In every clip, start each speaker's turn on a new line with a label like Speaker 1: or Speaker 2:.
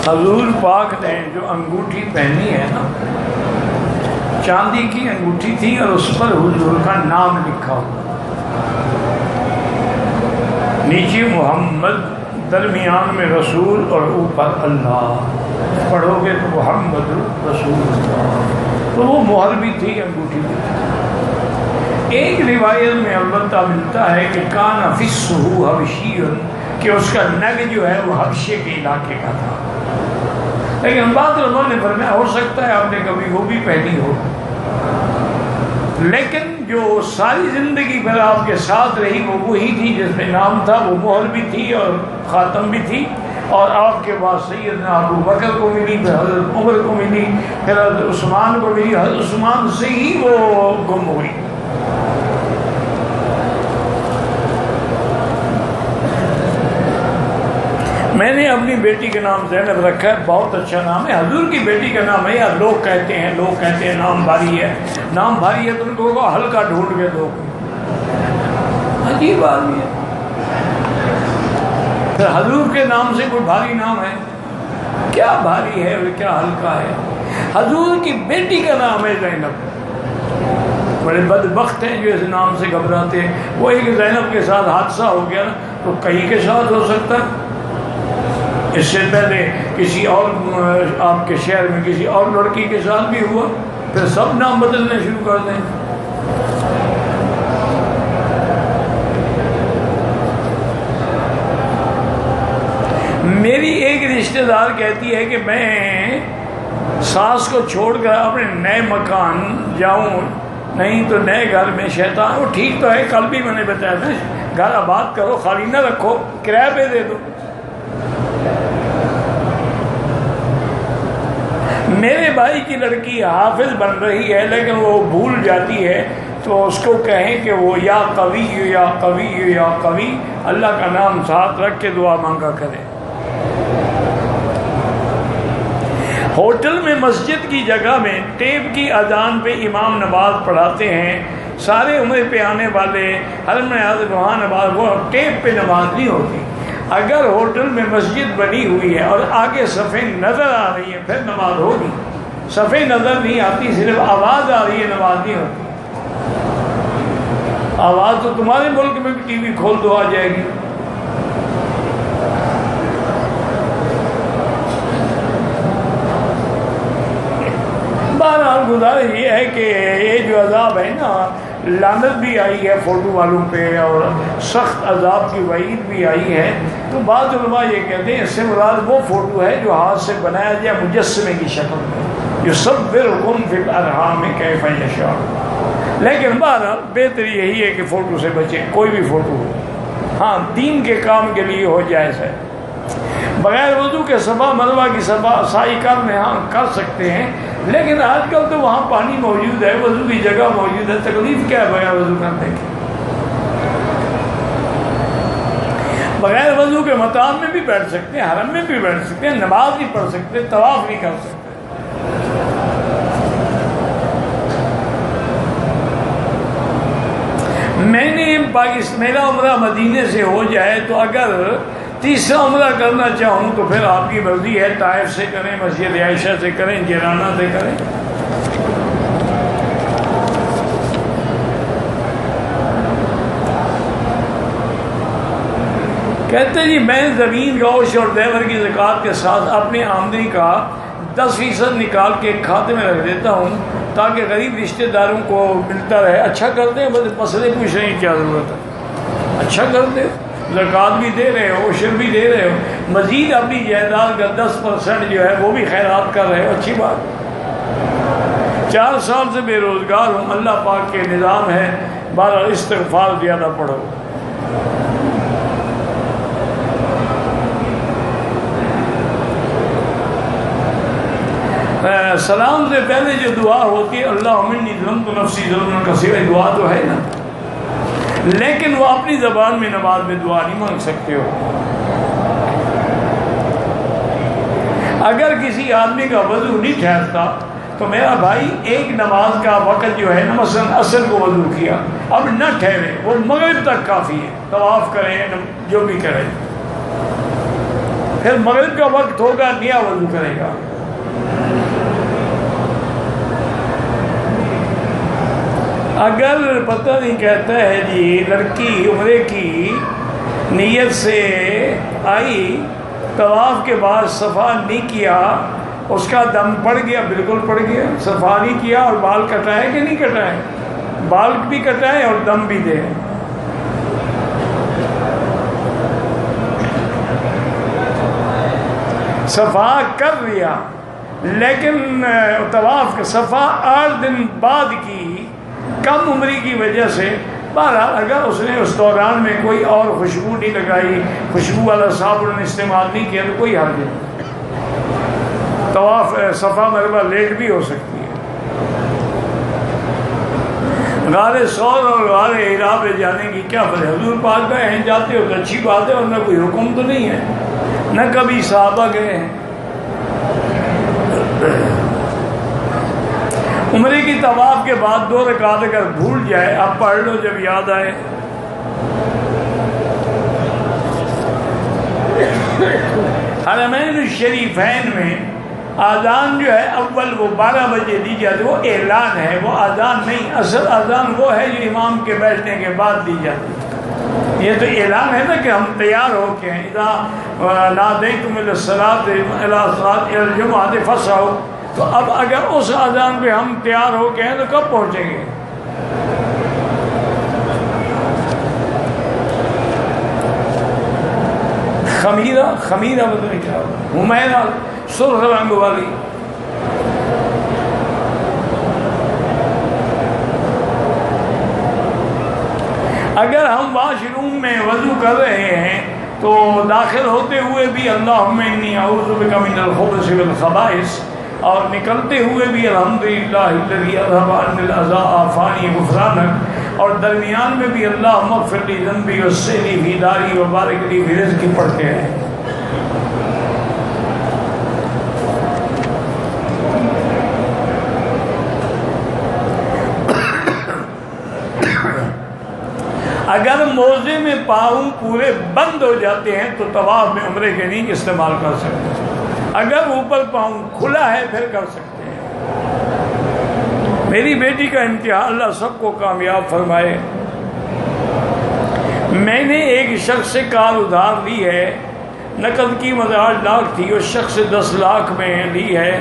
Speaker 1: حضور پاک نے جو انگوٹھی پہنی ہے نا، چاندی کی انگوٹھی تھی اور اس پر حضور کا نام لکھا ہوا، نیچے محمد، درمیان میں رسول اور اوپر اللہ، پڑھو گے تو محمد رسول اللہ، تو وہ مہر بھی تھی، انگوٹھی بھی تھی۔ ایک روایت میں البتہ ملتا ہے کہ کان فسہ حبشی، کہ اس کا نگ جو ہے وہ حبشے کے علاقے کا تھا، لیکن بعض لوگوں نے فرمایا ہو سکتا ہے آپ نے کبھی وہ بھی پہنی ہو، لیکن جو ساری زندگی بھر آپ کے ساتھ رہی وہ وہی تھی جس میں نام تھا، وہ مہر بھی تھی اور خاتم بھی تھی، اور آپ کے بعد سیدنا ابو بکر کو ملی، پھر حضرت عمر کو ملی، پھر حضرت عثمان کو ملی، حضرت عثمان سے ہی وہ گم ہوئی۔ میں نے اپنی بیٹی کا نام زینب رکھا ہے، بہت اچھا نام ہے، حضور کی بیٹی کا نام ہے، یا لوگ کہتے ہیں نام بھاری ہے، نام بھاری ہے تو ان کو ہلکا ڈھونڈ کے دو، عجیب آدمی ہے۔ پھر حضور کے نام سے کوئی بھاری نام ہے؟ کیا بھاری ہے اور کیا ہلکا ہے؟ حضور کی بیٹی کا نام ہے زینب، بڑے بدبخت ہیں جو اس نام سے گھبراتے ہیں۔ وہ ایک زینب کے ساتھ حادثہ ہو گیا نا، تو کہیں کے ساتھ ہو سکتا ہے، اس سے پہلے کسی اور آپ کے شہر میں کسی اور لڑکی کے ساتھ بھی ہوا، پھر سب نام بدلنے شروع کر دیں۔ میری ایک رشتہ دار کہتی ہے کہ میں ساس کو چھوڑ کر اپنے نئے مکان جاؤں، نہیں تو نئے گھر میں شیطان، وہ ٹھیک تو ہے، کل بھی میں نے بتایا تھا، گھر آباد کرو، خالی نہ رکھو، کرایہ پہ دے دو۔ میرے بھائی کی لڑکی حافظ بن رہی ہے لیکن وہ بھول جاتی ہے، تو اس کو کہیں کہ وہ یا قوی یا قوی یا قوی، اللہ کا نام ساتھ رکھ کے دعا مانگا کرے۔ ہوٹل میں مسجد کی جگہ میں ٹیپ کی اذان پہ امام نماز پڑھاتے ہیں، سارے عمرے پہ آنے والے ہر میں حاضر وہاں نماز، وہ ٹیپ پہ نماز نہیں ہوتی۔ اگر ہوٹل میں مسجد بنی ہوئی ہے اور آگے صفیں نظر آ رہی ہیں پھر نماز ہوگی، صفیں نظر نہیں آتی، صرف آواز آ رہی ہے، نماز نہیں ہوتی۔ آواز تو تمہارے ملک میں بھی ٹی وی کھول دو آ جائے گی۔ بہرحال گزارش یہ ہے کہ یہ جو عذاب ہے نا، لعنت بھی آئی ہے فوٹو والوں پہ اور سخت عذاب کی وعید بھی آئی ہے، تو بعض علماء یہ کہتے ہیں اس سے مراد وہ فوٹو ہے جو ہاتھ سے بنایا گیا مجسمے کی شکل میں، یصورکم فی الارحام کیف یشاء۔ لیکن بہرحال بہتر یہی ہے کہ فوٹو سے بچیں، کوئی بھی فوٹو ہو، ہاں دین کے کام کے لیے ہو جائز ہے۔ بغیر وضو کے صفا مروہ کی سعی کرنے ہاں کر سکتے ہیں، لیکن آج کل تو وہاں پانی موجود ہے، وضو کی جگہ موجود ہے، تکلیف کیا ہے بغیر وضو کرنے کی؟ بغیر وضو کے مطاف میں بھی بیٹھ سکتے ہیں، حرم میں بھی بیٹھ سکتے ہیں، نماز بھی پڑھ سکتے ہیں، طواف بھی کر سکتے ہیں۔ میں نے میرا عمرہ مدینے سے ہو جائے تو اگر تیسرا عمرہ کرنا چاہوں تو پھر آپ کی مرضی ہے، طائف سے کریں، مسجد عائشہ سے کریں، جیرانہ سے کریں۔ کہتے جی میں زمین گوشت اور دیور کی زکوٰۃ کے ساتھ اپنی آمدنی کا 10% نکال کے کھاتے میں رکھ دیتا ہوں تاکہ غریب رشتہ داروں کو ملتا رہے۔ اچھا کرتے ہیں، بس مسئلے پوچھ رہے ہیں کیا ضرورت ہے، اچھا کرتے ہو، زکوٰۃ بھی دے رہے ہو، عشر بھی دے رہے ہو، مزید اپنی جائیداد کا 10% جو ہے وہ بھی خیرات کر رہے ہو، اچھی بات۔ 4 سال سے بے روزگار ہوں، اللہ پاک کے نظام ہے، بہرحال استغفار زیادہ پڑھو۔ سلام سے پہلے جو دعا ہوتی ہے اللہم انی ظلمت نفسی ظلما کثیرا، دعا تو ہے نا، لیکن وہ اپنی زبان میں نماز میں دعا نہیں مانگ سکتے ہو۔ اگر کسی آدمی کا وضو نہیں ٹھہرتا تو میرا بھائی ایک نماز کا وقت جو ہے نا، مثلا عصر کو وضو کیا، اب نہ ٹھہرے، وہ مغرب تک کافی ہے، طواف کریں جو بھی کریں، پھر مغرب کا وقت ہوگا نیا وضو کرے گا. اگر پتہ نہیں کہتا ہے جی لڑکی عمرے کی نیت سے آئی، طواف کے بعد صفا نہیں کیا، اس کا دم پڑ گیا، بالکل پڑ گیا، صفا نہیں کیا اور بال کٹائے کہ نہیں کٹائے؟ بال بھی کٹائے اور دم بھی دے. صفا کر لیا لیکن طواف کا صفا 8 دن بعد کی، کم عمری کی وجہ سے. بہرحال اگر اس نے اس دوران میں کوئی اور خوشبو نہیں لگائی، خوشبو والا صابن استعمال نہیں کیا، تو کوئی حرج نہیں. طواف صفا مروا لیٹ بھی ہو سکتی ہے. غار ثور اور غار حرا پہ جانے کی کیا وجہ؟ حضور پاک گئے ہیں، جاتے ہو تو اچھی بات ہے، ورنہ کوئی حکم تو نہیں ہے، نہ کبھی صحابہ گئے ہیں. عمرے کی طواف کے بعد 2 رکعت اگر بھول جائے، آپ پڑھ لو جب یاد آئے. حرمین الشریفین میں آذان جو ہے اول وہ 12 بجے دی جاتی ہے، وہ اعلان ہے، وہ آذان نہیں. اصل آذان وہ ہے جو امام کے بیٹھنے کے بعد دی جاتی ہے. یہ تو اعلان ہے نا کہ ہم تیار ہو کے ہیں. اذا نادیتم الی الصلاۃ الی الجمعۃ فاسعوا. تو اب اگر اس اذان پہ ہم تیار ہو کے ہیں تو کب پہنچیں گے؟ خمیرہ بدل کیا حمیرہ سرخ رنگ والی. اگر ہم واش روم میں وضو کر رہے ہیں تو داخل ہوتے ہوئے بھی اللہم انی اعوذ بک من الخبث والخبائث، اور نکلتے ہوئے بھی الحمدللہ الذی اذھب عنی الاذی عافانی غفرانک، اور درمیان میں بھی اللہم اغفر لی ذنبی وسعنی فی داری وبارک لی فی رزقی پڑھتے ہیں. اگر موزے میں پاؤں پورے بند ہو جاتے ہیں تو طواف میں عمرے کے نہیں استعمال کر سکتے. اگر اوپر پاؤں کھلا ہے پھر کر سکتے ہیں. میری بیٹی کا امتحان اللہ سب کو کامیاب فرمائے. میں نے ایک شخص سے کار ادھار لی ہے، نقد کی 8 لاکھ تھی، اس شخص سے 10 لاکھ میں لی ہے.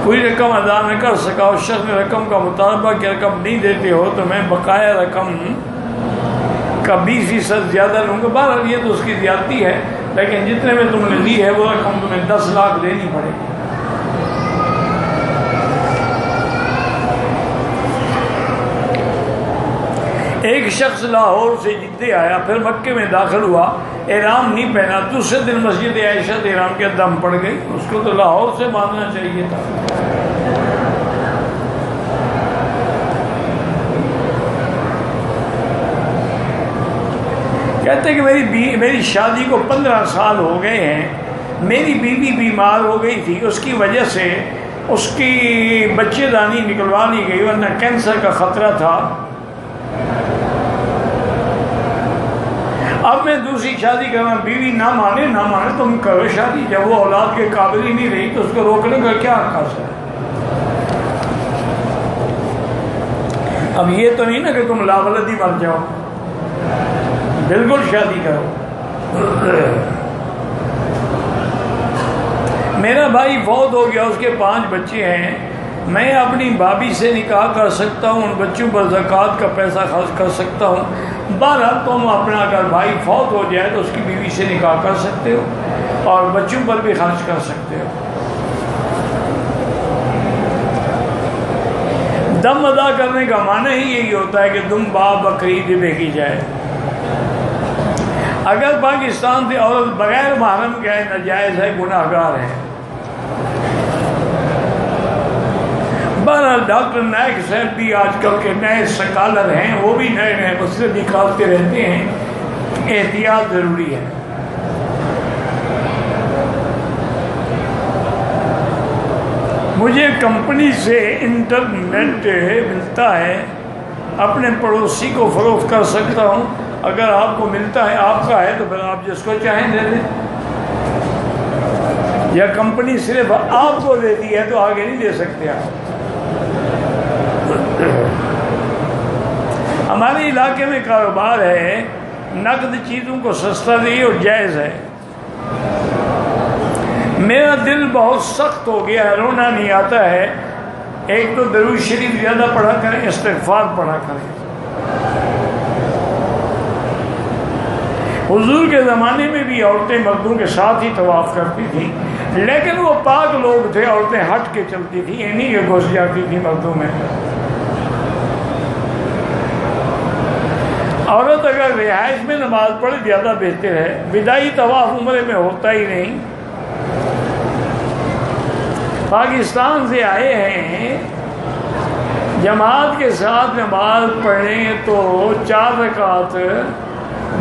Speaker 1: کوئی رقم ادا نہ کر سکا، اس شخص نے رقم کا مطالبہ کہ رقم نہیں دیتے ہو تو میں بقایا رقم کا 20% زیادہ لوں گا. بہرحال یہ تو اس کی زیادتی ہے، لیکن جتنے میں تم نے لی ہے وہ رقم تمہیں 10 لاکھ دینی پڑے گی. ایک شخص لاہور سے جدے آیا، پھر مکے میں داخل ہوا، احرام نہیں پہنا، دوسرے دن مسجد عائشہ احرام کے دم پڑ گئی. اس کو تو لاہور سے باندھنا چاہیے تھا. کہتے ہیں کہ میری شادی کو 15 سال ہو گئے ہیں، میری بیوی بیمار ہو گئی تھی، اس کی وجہ سے اس کی بچے دانی نکلوا لی گئی، ورنہ کینسر کا خطرہ تھا. اب میں دوسری شادی کرنا، بیوی نہ مانے تم کرو شادی. جب وہ اولاد کے قابل ہی نہیں رہی تو اس کو روکنے کا کیا حق ہے؟ اب یہ تو نہیں نا کہ تم لاولدی مر جاؤ، بالکل شادی کرو. میرا بھائی فوت ہو گیا، اس کے 5 بچے ہیں، میں اپنی بھابھی سے نکاح کر سکتا ہوں، ان بچوں پر زکوٰۃ کا پیسہ خرچ کر سکتا ہوں. بہرحال تم اپنا اگر بھائی فوت ہو جائے تو اس کی بیوی سے نکاح کر سکتے ہو اور بچوں پر بھی خرچ کر سکتے ہو. دم ادا کرنے کا معنی ہی یہی ہوتا ہے کہ دم بکری ذبح کی جائے. اگر پاکستان سے عورت بغیر محرم کے ہے، ناجائز ہے، گناہ گار ہے. بہرحال ڈاکٹر نائک صاحب بھی آج کل کے نئے سکالر ہیں، وہ بھی نئے مسئلے نکالتے رہتے ہیں. احتیاط ضروری ہے. مجھے کمپنی سے انٹرنیٹ ملتا ہے، اپنے پڑوسی کو فروخت کر سکتا ہوں. اگر آپ کو ملتا ہے، آپ کا ہے تو پھر آپ جس کو چاہیں دے دیں. یا کمپنی صرف آپ کو دیتی ہے تو آگے نہیں دے سکتے آپ. ہمارے علاقے میں کاروبار ہے، نقد چیزوں کو سستا دی اور جائز ہے. میرا دل بہت سخت ہو گیا ہے، رونا نہیں آتا ہے. ایک تو درود شریف زیادہ پڑھا کریں، استغفار پڑھا کریں. حضور کے زمانے میں بھی عورتیں مردوں کے ساتھ ہی طواف کرتی تھیں، لیکن وہ پاک لوگ تھے، عورتیں ہٹ کے چلتی تھیں، یہ نہیں کہ گھس جاتی تھیں مردوں میں. عورت اگر رہائش میں نماز پڑھے زیادہ بہتر ہے. وداعی طواف عمرے میں ہوتا ہی نہیں. پاکستان سے آئے ہیں، جماعت کے ساتھ نماز پڑھیں تو 4 رکعت،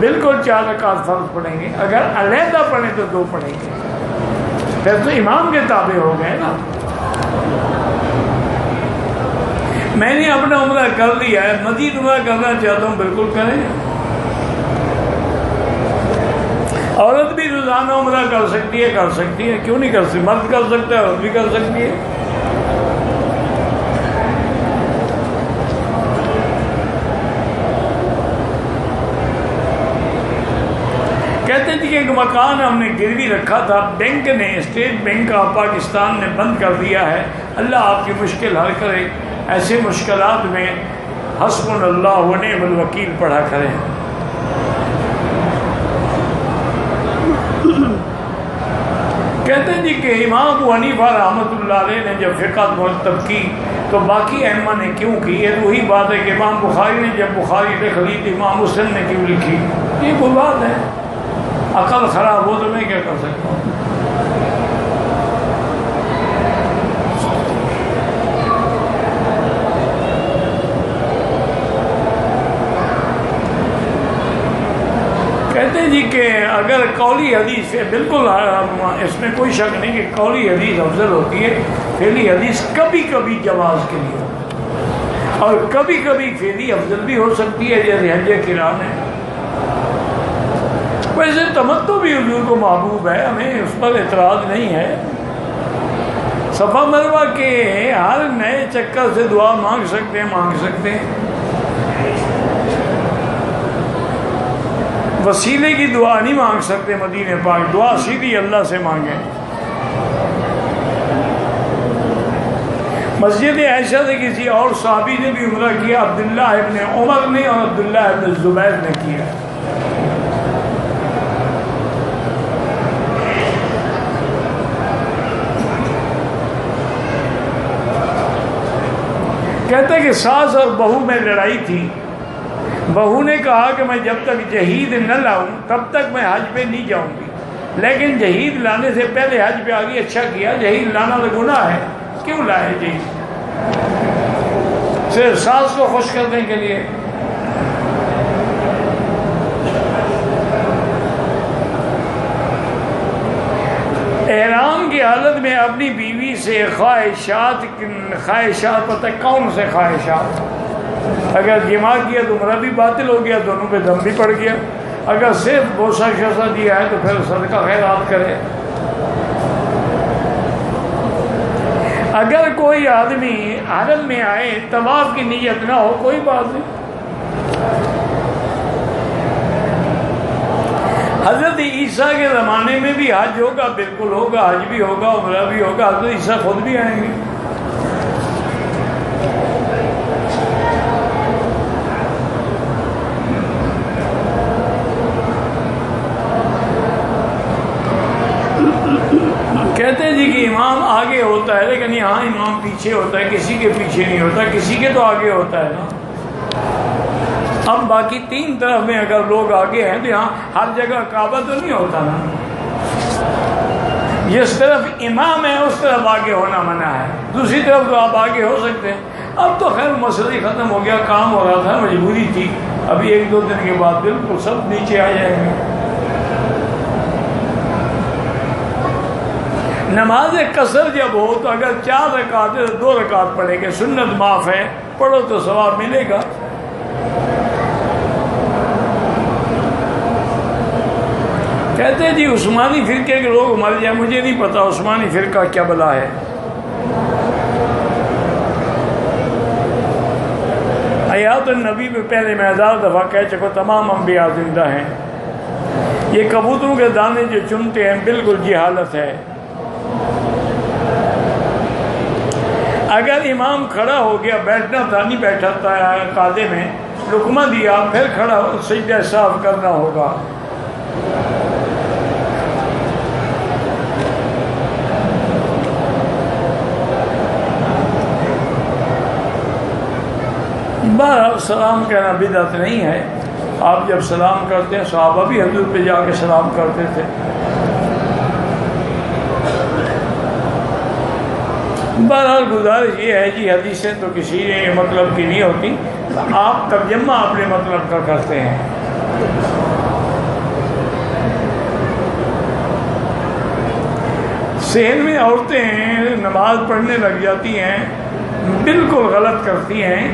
Speaker 1: بالکل 4 رکعت فرض پڑھیں گے. اگر علیحدہ پڑھیں تو 2 پڑھیں گے، پھر تو امام کے تابع ہو گئے نا. میں نے اپنا عمرہ کر لیا ہے، مزید عمرہ کرنا چاہتا ہوں، بالکل کریں. عورت بھی روزانہ عمرہ کر سکتی ہے، کیوں نہیں کر سکتی؟ مرد کر سکتا ہے، عورت بھی کر سکتی ہے. کہتے ہیں کہ ایک مکان ہم نے گروی رکھا تھا، بینک نے، اسٹیٹ بینک آف پاکستان نے بند کر دیا ہے. اللہ آپ کی مشکل حل کرے. ایسے مشکلات میں حسبنا اللہ و نعم الوکیل پڑھا کریں. کہتے ہیں جی کہ امام ابو حنیفہ رحمۃ اللہ علیہ نے جب فقہ مرتب کی تو باقی ائمہ نے کیوں کی؟ یہ وہی بات ہے کہ امام بخاری نے جب بخاری لکھ لی تو امام مسلم نے کیوں لکھی؟ یہ کوئی بات ہے. عقل خراب ہو تو میں کیا کر سکتا ہوں. کہتے ہیں جی کہ اگر قولی حدیث ہے، بالکل اس میں کوئی شک نہیں کہ قولی حدیث افضل ہوتی ہے. فعلی حدیث کبھی کبھی جواز کے لیے اور کبھی کبھی فعلی افضل بھی ہو سکتی ہے، جیسے حج کران ہے. ویسے تمتع بھی حضور کو محبوب ہے، ہمیں اس پر اعتراض نہیں ہے. صفا مروہ کے ہر نئے چکر سے دعا مانگ سکتے ہیں. وسیلے کی دعا نہیں مانگ سکتے مدینہ پاک، دعا سیدھی اللہ سے مانگیں. مسجد عائشہ سے کسی اور صحابی نے بھی عمرہ کیا، عبداللہ ابن عمر نے اور عبداللہ ابن زبیر نے کیا. کہتے ہیں کہ ساس اور بہو میں لڑائی تھی. بہو نے کہا کہ میں جب تک جہید نہ لاؤں تب تک میں حج پہ نہیں جاؤں گی، لیکن جہید لانے سے پہلے حج پہ آ گئی. اچھا کیا، جہید لانا تو گناہ ہے، کیوں لائے جہید؟ صرف ساس کو خوش کرنے کے لیے. احرام کی حالت میں اپنی بیوی سے خواہشات پتہ کون سے خواہشات؟ اگر جماع کیا تو عمرہ بھی باطل ہو گیا، دونوں پہ دم بھی پڑ گیا. اگر صرف بوسہ شوسہ دیا ہے تو پھر صدقہ خیرات کرے. اگر کوئی آدمی حرم میں آئے، طواف کی نیت نہ ہو، کوئی بات نہیں. حضرت عیسیٰ کے زمانے میں بھی حج ہوگا، بالکل ہوگا، حج بھی ہوگا، عمرہ بھی ہوگا. حضرت عیسیٰ خود بھی آئیں گے. کہتے ہیں جی کہ امام آگے ہوتا ہے، لیکن یہاں امام پیچھے ہوتا ہے، کسی کے پیچھے نہیں ہوتا، کسی کے تو آگے ہوتا ہے نا. اب باقی 3 طرف میں اگر لوگ آگے ہیں تو یہاں ہر جگہ کعبہ تو نہیں ہوتا نا. جس طرف امام ہے اس طرف آگے ہونا منع ہے، دوسری طرف تو آپ آگے ہو سکتے ہیں. اب تو خیر مسئلہ ہی ختم ہو گیا، کام ہو رہا تھا، مجبوری تھی. ابھی 1-2 دن کے بعد بالکل سب نیچے آ جائیں گے. نماز قصر جب ہو تو اگر 4 رکعت 2 رکعت پڑھیں گے، سنت معاف ہے، پڑھو تو ثواب ملے گا. کہتے ہیں جی عثمانی فرقے کے لوگ مر جائیں، مجھے نہیں پتا عثمانی فرقہ کیا بلا ہے۔ حیات النبی میں پہلے میں 1000 دفعہ کہہ چکا تمام انبیاء زندہ ہیں۔ یہ کبوتروں کے دانے جو چنتے ہیں بالکل جہالت ہے۔ اگر امام کھڑا ہو گیا، بیٹھنا تھا نہیں بیٹھا تھا قاعدے میں، لقمہ دیا پھر کھڑا ہو، سجدہ صاف کرنا ہوگا۔ بہرحال سلام کہنا بدعت نہیں ہے۔ آپ جب سلام کرتے ہیں، صحابہ بھی حضور پہ جا کے سلام کرتے تھے۔ بہرحال گزارش یہ ہے جی، حدیثیں تو کسی مطلب کی نہیں ہوتی، آپ ترجمہ اپنے مطلب کا کرتے ہیں۔ صحن میں عورتیں نماز پڑھنے لگ جاتی ہیں، بالکل غلط کرتی ہیں۔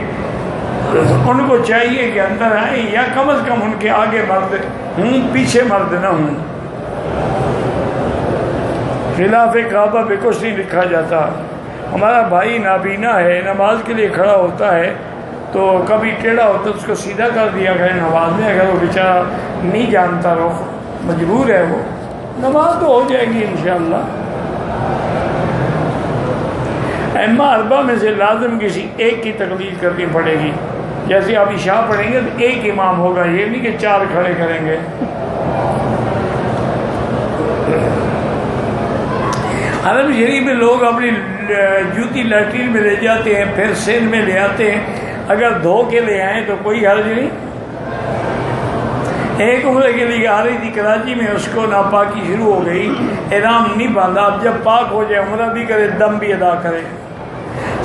Speaker 1: ان کو چاہیے کہ اندر آئیں، یا کم از کم ان کے آگے مرد ہوں، پیچھے مرد نہ ہوں۔ خلاف کعبہ پہ کچھ نہیں لکھا جاتا۔ ہمارا بھائی نابینا ہے، نماز کے لیے کھڑا ہوتا ہے تو کبھی ٹیڑھا ہوتا ہے، اس کو سیدھا کر دیا کرے نماز میں۔ اگر وہ بیچارہ نہیں جانتا، رخ مجبور ہے، وہ نماز تو ہو جائے گی انشاءاللہ۔ ائمہ اربعہ میں سے لازم کسی ایک کی تقلید کرنی پڑے گی۔ جیسے آپ عشاء پڑھیں گے تو ایک امام ہوگا، یہ نہیں کہ 4 کھڑے کریں گے۔ حرم شریف میں لوگ اپنی جوتی لیٹرین میں لے جاتے ہیں، پھر سین میں لے آتے ہیں، اگر دھو کے لے آئیں تو کوئی حرج نہیں۔ ایک عمرے کے لیے آ رہی تھی کراچی میں، اس کو ناپاکی شروع ہو گئی، احرام نہیں باندھا، اب جب پاک ہو جائے عمرہ بھی کرے، دم بھی ادا کرے۔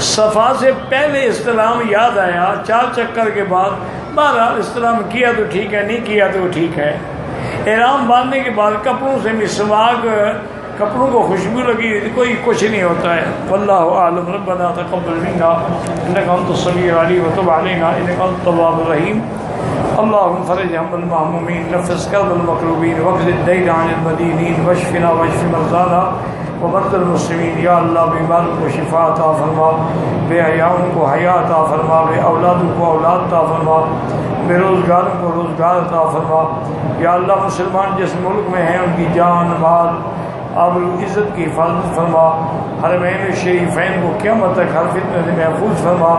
Speaker 1: صفا سے پہلے استلام یاد آیا 4 چکر کے بعد، بہرحال استلام کیا تو ٹھیک ہے، نہیں کیا تو ٹھیک ہے۔ احرام باندھنے کے بعد کپڑوں سے مسواک، کپڑوں کو خوشبو لگی، کوئی کچھ نہیں ہوتا ہے۔ واللہ اعلم۔ ربنا تقبل منا انک انت السمیع العلیم وتب علینا انک انت التواب الرحیم۔ اللهم فرج هم المهمومین، نفس کرب المکروبین، واقض الدین عن المدینین، واشفنا واشف مرضانا ومرضى المسلمین۔ یا اللہ بیماروں کو شفا عطا فرما، بے حیاؤں کو حیا عطا فرما، بے اولادوں کو اولاد عطا فرما، بے روزگاروں کو روزگار عطا فرما۔ یا اللہ مسلمان جس ملک میں ہیں ان کی جان مال آبرو عزت کی حفاظت فرما، حرمین شریفین کو قیامت تک ہر فتنہ سے محفوظ فرما۔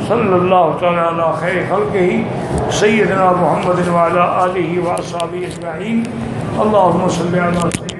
Speaker 1: صلی اللہ تعالی علی خیر خلقہ سیدنا محمد وعلی آلہ واصحابہ اجمعین۔ اللہم صلی علی